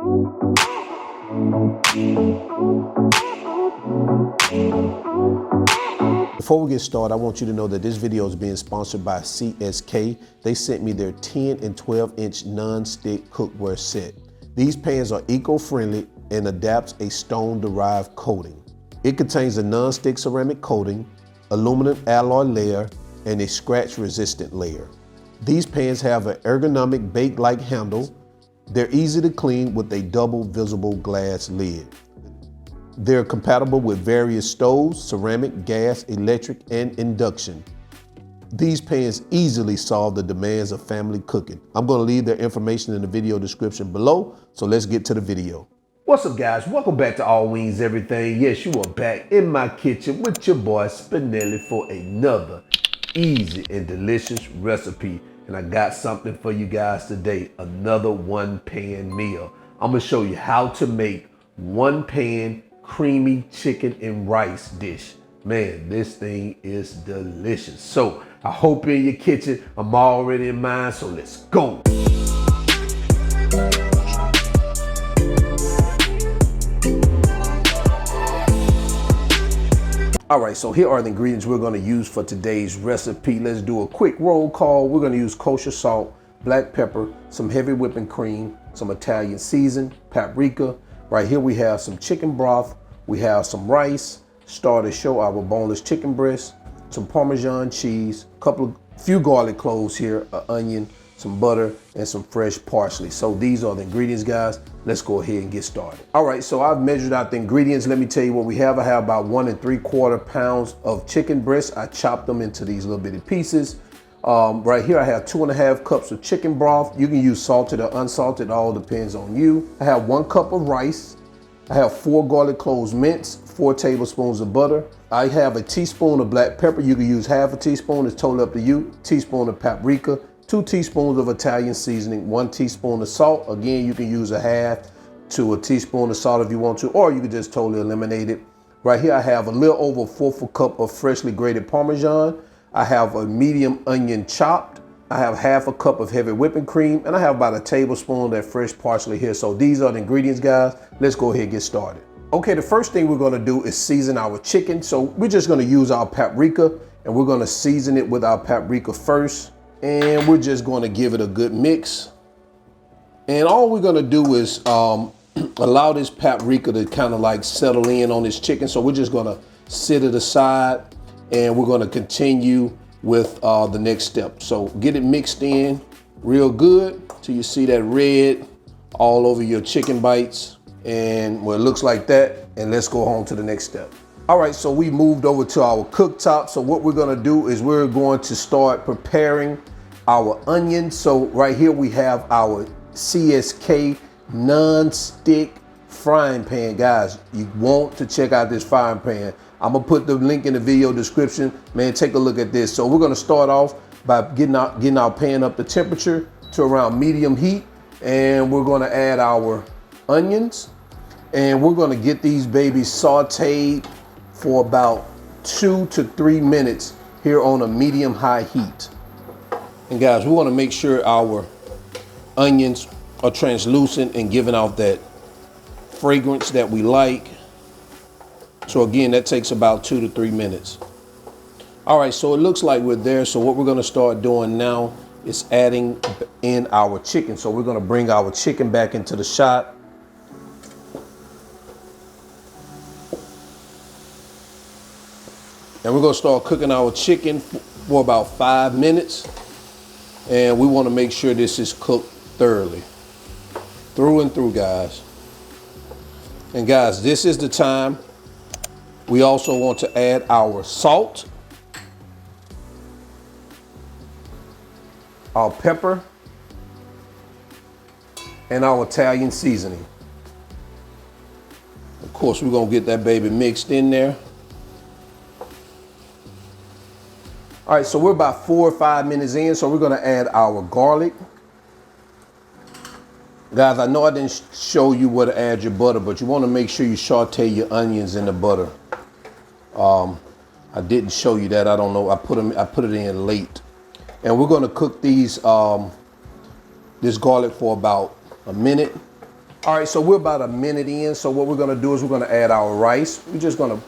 Before we get started, I want you to know that this video is being sponsored by CSK. They sent me their 10 and 12-inch non-stick cookware set. These pans are eco-friendly and adapts a stone-derived coating. It contains a non-stick ceramic coating, aluminum alloy layer, and a scratch-resistant layer. These pans have an ergonomic bake-like handle. They're easy to clean with a double visible glass lid. They're compatible with various stoves, ceramic, gas, electric, and induction. These pans easily solve the demands of family cooking. I'm going to leave their information in the video description below, so let's get to the video. What's up, guys? Welcome back to All Wings Everything. Yes, you are back in my kitchen with your boy Spinelli for another easy and delicious recipe. And I got something for you guys today, another one-pan meal. I'm going to show you how to make one-pan creamy chicken and rice dish. Man, this thing is delicious. So I hope you're in your kitchen. I'm already in mine, so let's go. All right, so here are the ingredients we're going to use for today's recipe. Let's do a quick roll call. We're going to use kosher salt, black pepper, some heavy whipping cream, some Italian season, paprika. Right here we have some chicken broth. We have some rice, starter show our boneless chicken breast, some Parmesan cheese, few garlic cloves here, an onion, some butter, and some fresh parsley. So these are the ingredients, guys. Let's go ahead and get started. All right, so I've measured out the ingredients. Let me tell you what we have. I have about 1 3/4 pounds of chicken breast. I chopped them into these little bitty pieces. Right here I have 2.5 cups of chicken broth. You can use salted or unsalted, all depends on you. I have 1 cup of rice. I have 4 garlic cloves minced, 4 tablespoons of butter. I have a teaspoon of black pepper. You can use half a teaspoon, it's totally up to you. Teaspoon of paprika, 2 teaspoons of Italian seasoning, 1 teaspoon of salt. Again, you can use a half to a teaspoon of salt if you want to, or you can just totally eliminate it. Right here, I have a little over 1/4 cup of freshly grated Parmesan. I have a medium onion chopped. I have half a cup of heavy whipping cream, and I have about a tablespoon of that fresh parsley here. So these are the ingredients, guys. Let's go ahead and get started. Okay, the first thing we're gonna do is season our chicken. So we're just gonna use our paprika, and we're gonna season it with our paprika first. And we're just gonna give it a good mix. And all we're gonna do is allow this paprika to kind of like settle in on this chicken. So we're just gonna sit it aside, and we're gonna continue with the next step. So get it mixed in real good till you see that red all over your chicken bites, and well, it looks like that. And let's go on to the next step. All right, so we moved over to our cooktop. So what we're gonna do is we're going to start preparing our onions. So right here we have our CSK non-stick frying pan. Guys, you want to check out this frying pan. I'm gonna put the link in the video description. Man, take a look at this. So we're gonna start off by getting our pan up to temperature to around medium heat, and we're gonna add our onions, and we're gonna get these babies sauteed for about 2 to 3 minutes here on a medium high heat. And guys, we wanna make sure our onions are translucent and giving out that fragrance that we like. So again, that takes about 2 to 3 minutes. All right, so it looks like we're there. So what we're gonna start doing now is adding in our chicken. So we're gonna bring our chicken back into the shot. And we're gonna start cooking our chicken for about 5 minutes. And we wanna make sure this is cooked thoroughly, through and through, guys. And guys, this is the time we also want to add our salt, our pepper, and our Italian seasoning. Of course, we're gonna get that baby mixed in there. All right, so we're about 4 or 5 minutes in, so we're gonna add our garlic. Guys, I know I didn't show you where to add your butter, but you wanna make sure you saute your onions in the butter. I didn't show you that. I don't know. I put it in late. And we're going to cook these this garlic for about a minute. All right, so we're about a minute in. So what we're gonna do is we're gonna add our rice. We're just gonna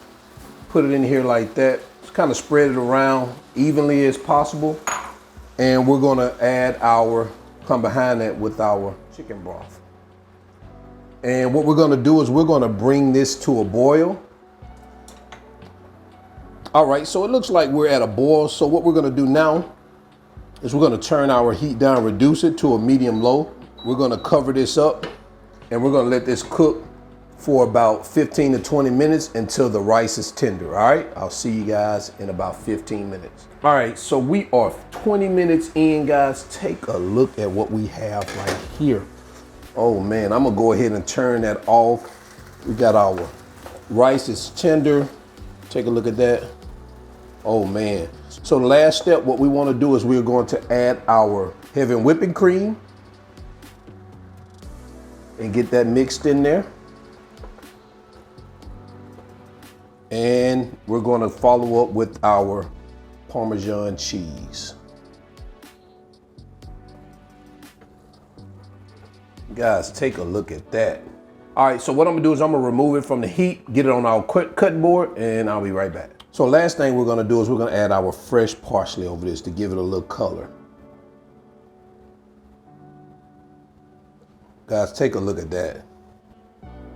put it in here like that. Just kind of spread it around evenly as possible. And we're gonna come behind that with our chicken broth. And what we're gonna do is we're gonna bring this to a boil. All right, so it looks like we're at a boil. So what we're gonna do now is we're gonna turn our heat down, reduce it to a medium low. We're gonna cover this up and we're gonna let this cook for about 15 to 20 minutes until the rice is tender, all right? I'll see you guys in about 15 minutes. All right, so we are 20 minutes in, guys. Take a look at what we have right here. Oh man, I'm gonna go ahead and turn that off. We got our rice is tender. Take a look at that. Oh man. So the last step, what we wanna do is we're going to add our heavy whipping cream and get that mixed in there. And we're gonna follow up with our Parmesan cheese. Guys, take a look at that. All right, so what I'm gonna do is I'm gonna remove it from the heat, get it on our cutting board, and I'll be right back. So last thing we're gonna do is we're gonna add our fresh parsley over this to give it a little color. Guys, take a look at that.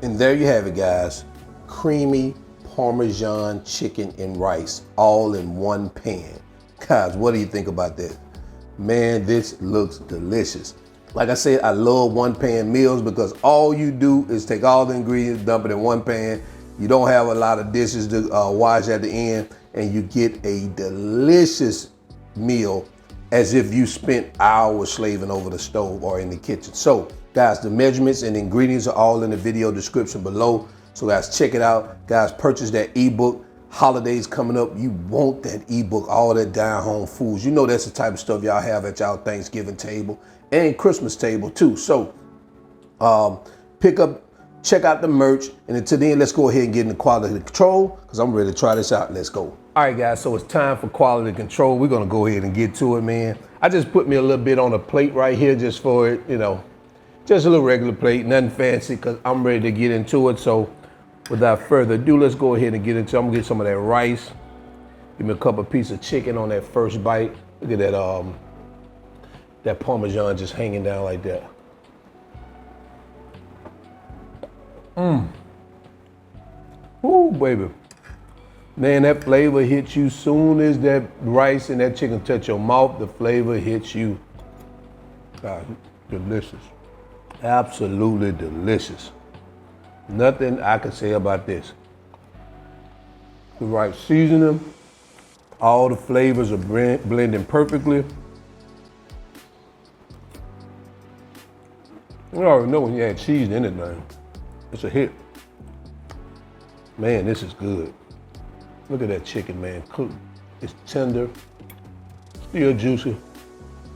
And there you have it, guys. Creamy Parmesan chicken and rice all in one pan. Guys, what do you think about this? Man, this looks delicious. Like I said, I love one pan meals because all you do is take all the ingredients, dump it in one pan. You don't have a lot of dishes to wash at the end, and you get a delicious meal as if you spent hours slaving over the stove or in the kitchen. So guys, the measurements and ingredients are all in the video description below. So guys, check it out. Guys, purchase that ebook. Holidays coming up, you want that ebook, all that down home foods. You know that's the type of stuff y'all have at y'all Thanksgiving table and Christmas table too. So check out the merch, and until then, let's go ahead and get into quality control because I'm ready to try this out. Let's go. All right, guys, so it's time for quality control. We're gonna go ahead and get to it, man. I just put me a little bit on a plate right here just for it, you know, just a little regular plate, nothing fancy, because I'm ready to get into it. So without further ado, let's go ahead and get into it. I'm gonna get some of that rice. Give me a couple pieces of chicken on that first bite. Look at that, that Parmesan just hanging down like that. Ooh, baby. Man, that flavor hits you soon as that rice and that chicken touch your mouth, the flavor hits you. God, delicious. Absolutely delicious. Nothing I can say about this. The right seasoning, all the flavors are blending perfectly. You already know when you add cheese in it, man. It's a hit. Man, this is good. Look at that chicken, man. Cooked. It's tender, still juicy.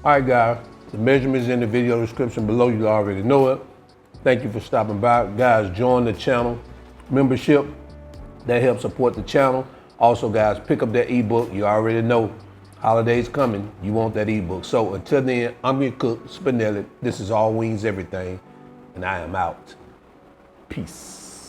All right, guys. The measurements in the video description below. You already know it. Thank you for stopping by. Guys, join the channel membership. That helps support the channel. Also, guys, pick up that ebook. You already know. Holidays coming. You want that ebook. So until then, I'm your cook, Spinelli. This is All Wings Everything, and I am out. Peace.